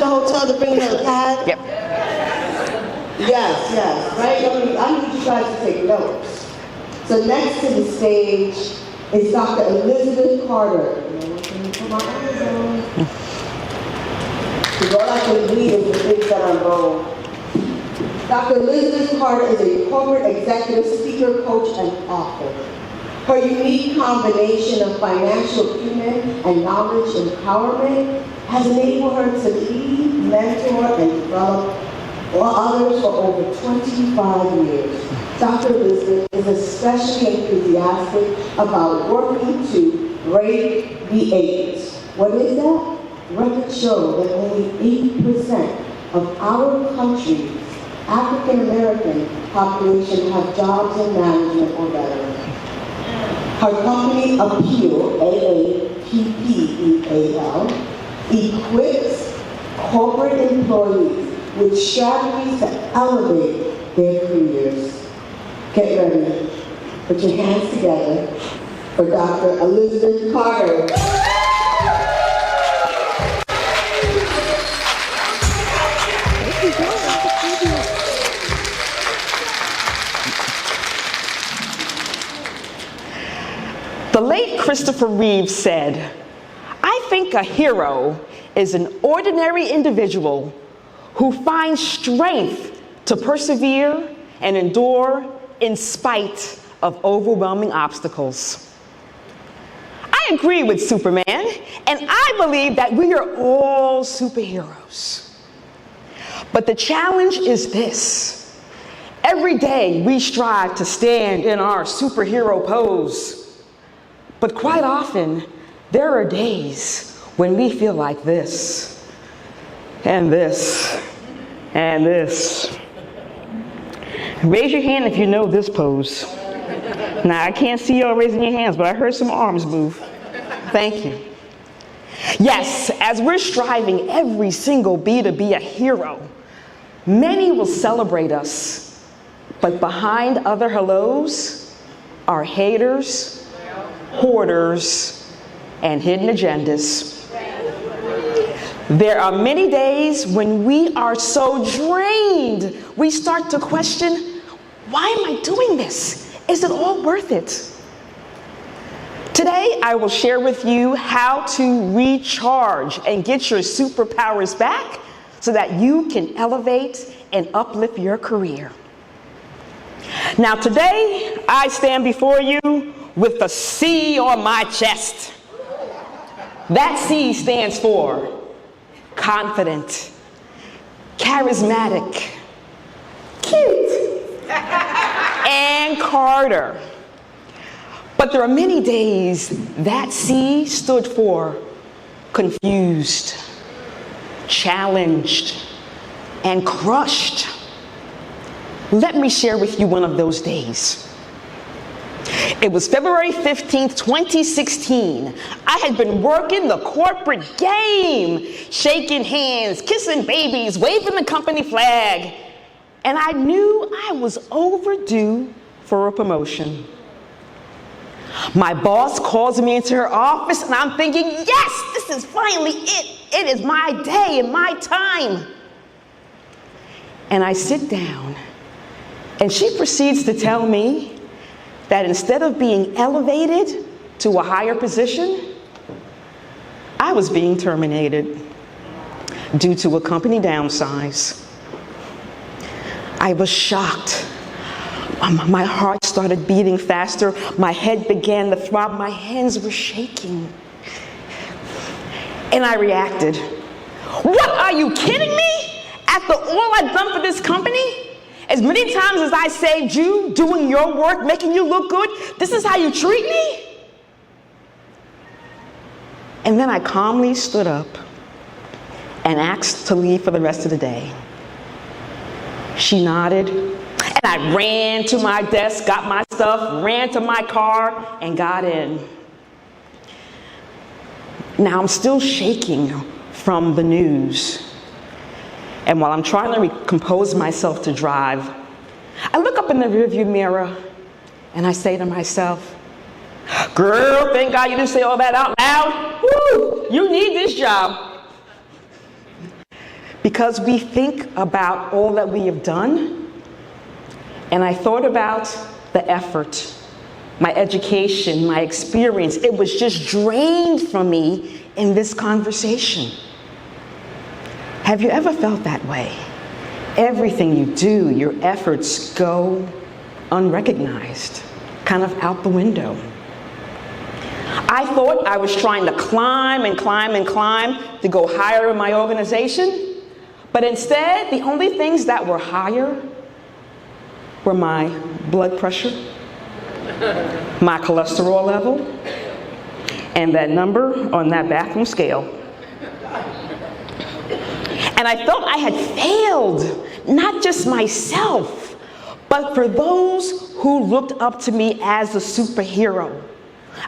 the hotel to bring another pad? Yep. Yes, right? I need you guys to take notes. So next to the stage is Dr. Elizabeth Carter. Because all I can read is the things that are wrong. Dr. Elizabeth Carter is a corporate executive, speaker, coach, and author. Her unique combination of financial acumen and knowledge empowerment has enabled her to lead, mentor, and develop others for over 25 years. Dr. Elizabeth is especially enthusiastic about working to break the 8. What is that? Records show that only 8% of our country's African American population have jobs in management or better. Her company Appeal, AAPPEAL, equips corporate employees with strategies to elevate their careers. Get ready. Put your hands together for Dr. Elizabeth Carter. The late Christopher Reeve said, "I think a hero is an ordinary individual who finds strength to persevere and endure in spite of overwhelming obstacles." I agree with Superman, and I believe that we are all superheroes. But the challenge is this: every day we strive to stand in our superhero pose. But quite often, there are days when we feel like this, and this, and this. Raise your hand if you know this pose. Now, I can't see y'all raising your hands, but I heard some arms move. Thank you. Yes, as we're striving every single bee to be a hero, many will celebrate us, but behind other hellos are haters, hoarders, and hidden agendas. There are many days when we are so drained, we start to question, why am I doing this? Is it all worth it? Today, I will share with you how to recharge and get your superpowers back so that you can elevate and uplift your career. Now, today, I stand before you with a C on my chest. That C stands for confident, charismatic, cute, and Carter. But there are many days that C stood for confused, challenged, and crushed. Let me share with you one of those days. It was February 15th, 2016. I had been working the corporate game, shaking hands, kissing babies, waving the company flag, and I knew I was overdue for a promotion. My boss calls me into her office, and I'm thinking, yes, this is finally it. It is my day and my time. And I sit down, and she proceeds to tell me that instead of being elevated to a higher position, I was being terminated due to a company downsize. I was shocked. My heart started beating faster. My head began to throb. My hands were shaking. And I reacted. What, are you kidding me? After all I've done for this company? As many times as I saved you, doing your work, making you look good, this is how you treat me? And then I calmly stood up and asked to leave for the rest of the day. She nodded, and I ran to my desk, got my stuff, ran to my car, and got in. Now I'm still shaking from the news. And while I'm trying to recompose myself to drive, I look up in the rearview mirror and I say to myself, girl, thank God you didn't say all that out loud. Woo, you need this job. because we think about all that we have done, and I thought about the effort, my education, my experience. It was just drained from me in this conversation. Have you ever felt that way? Everything you do, your efforts go unrecognized, kind of out the window. I thought I was trying to climb and climb and climb to go higher in my organization, but instead, the only things that were higher were my blood pressure, my cholesterol level, and that number on that bathroom scale. And I felt I had failed, not just myself, but for those who looked up to me as a superhero.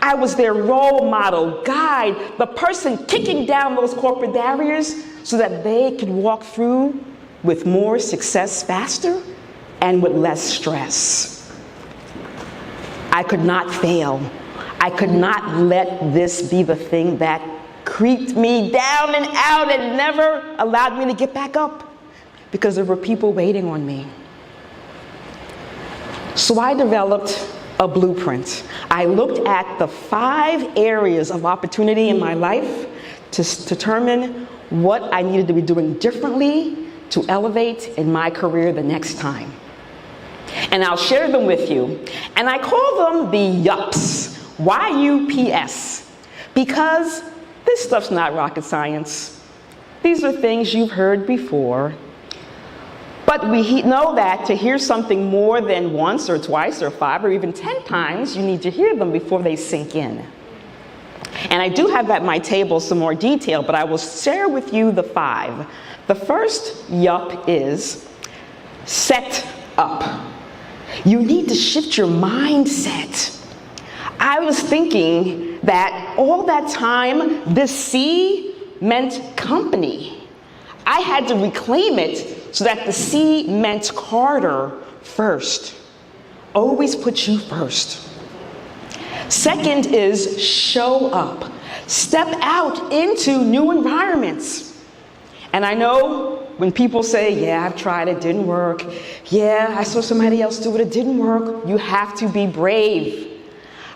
I was their role model, guide, the person kicking down those corporate barriers so that they could walk through with more success faster and with less stress. I could not fail. I could not let this be the thing that creeped me down and out and never allowed me to get back up, because there were people waiting on me. So I developed a blueprint. I looked at the 5 areas of opportunity in my life to determine what I needed to be doing differently to elevate in my career the next time. And I'll share them with you. And I call them the YUPS, Y-U-P-S, because this stuff's not rocket science. These are things you've heard before. But we know that to hear something more than once or twice or 5 or even 10 times, you need to hear them before they sink in. And I do have at my table some more detail, but I will share with you the 5. The first YUP is set up. You need to shift your mindset. I was thinking that all that time, this C meant company. I had to reclaim it so that the C meant Carter first. Always put you first. Second is show up. Step out into new environments. And I know when people say, yeah, I've tried, it didn't work. Yeah, I saw somebody else do it, it didn't work. You have to be brave.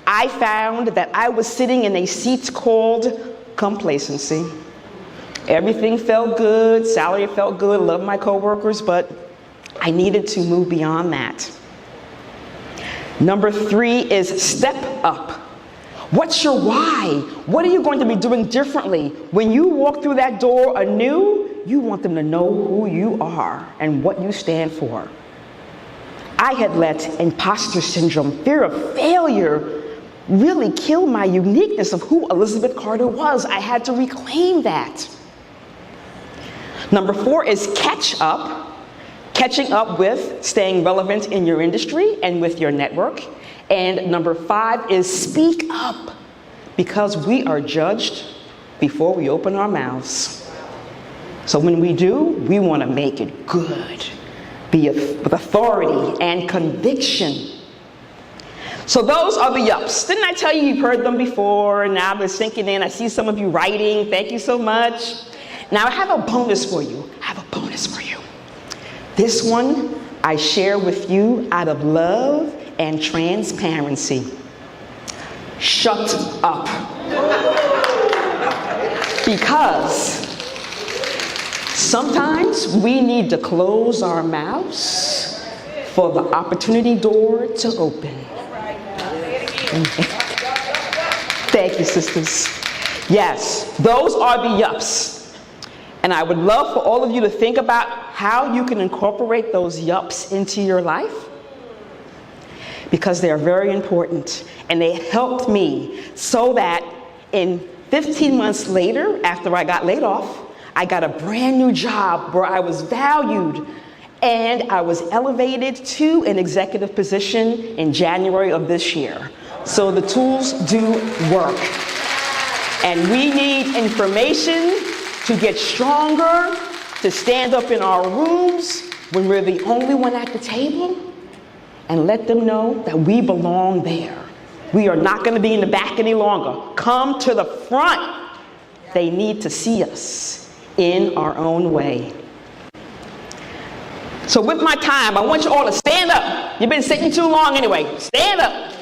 I found that I was sitting in a seat called complacency. Everything felt good, salary felt good, loved my coworkers, but I needed to move beyond that. Number 3 is step up. What's your why? What are you going to be doing differently? When you walk through that door anew, you want them to know who you are and what you stand for. I had let imposter syndrome, fear of failure, really kill my uniqueness of who Elizabeth Carter was. I had to reclaim that. Number 4 is catch up. Catching up with staying relevant in your industry and with your network. And number 5 is speak up, because we are judged before we open our mouths. So when we do, we want to make it good, with authority and conviction. So those are the YUPs. Didn't I tell you you've heard them before, and now they're sinking in. I see some of you writing. Thank you so much. Now I have a bonus for you. This one I share with you out of love and transparency. Shut up. Because sometimes we need to close our mouths for the opportunity door to open. Thank you, sisters. Yes, those are the YUPs. And I would love for all of you to think about how you can incorporate those YUPs into your life, because they are very important. And they helped me so that in 15 months later, after I got laid off, I got a brand new job where I was valued, and I was elevated to an executive position in January of this year. So the tools do work. And we need information to get stronger, to stand up in our rooms when we're the only one at the table, and let them know that we belong there. We are not going to be in the back any longer. Come to the front. They need to see us in our own way. So with my time, I want you all to stand up. You've been sitting too long anyway. Stand up.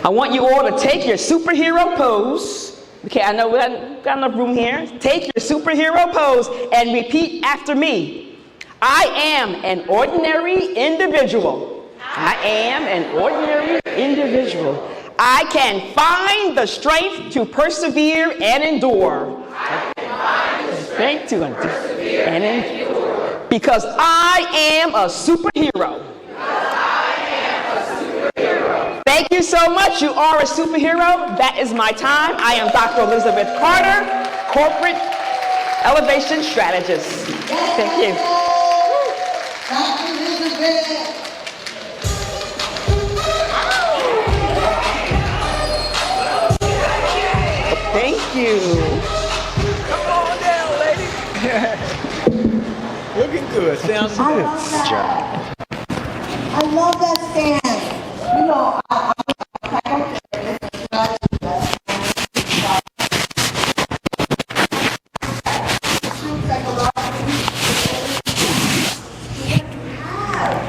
I want you all to take your superhero pose. Okay, I know we haven't got enough room here. Take your superhero pose and repeat after me. I am an ordinary individual. I am an ordinary individual. I can find the strength to persevere and endure. Strength to persevere and endure. Because I am a superhero. Thank you so much. You are a superhero. That is my time. I am Dr. Elizabeth Carter, Corporate Elevation Strategist. Thank you. Dr. Elizabeth. Thank you. Come on down, lady. Looking good. Sounds good. I love that stand. You know, I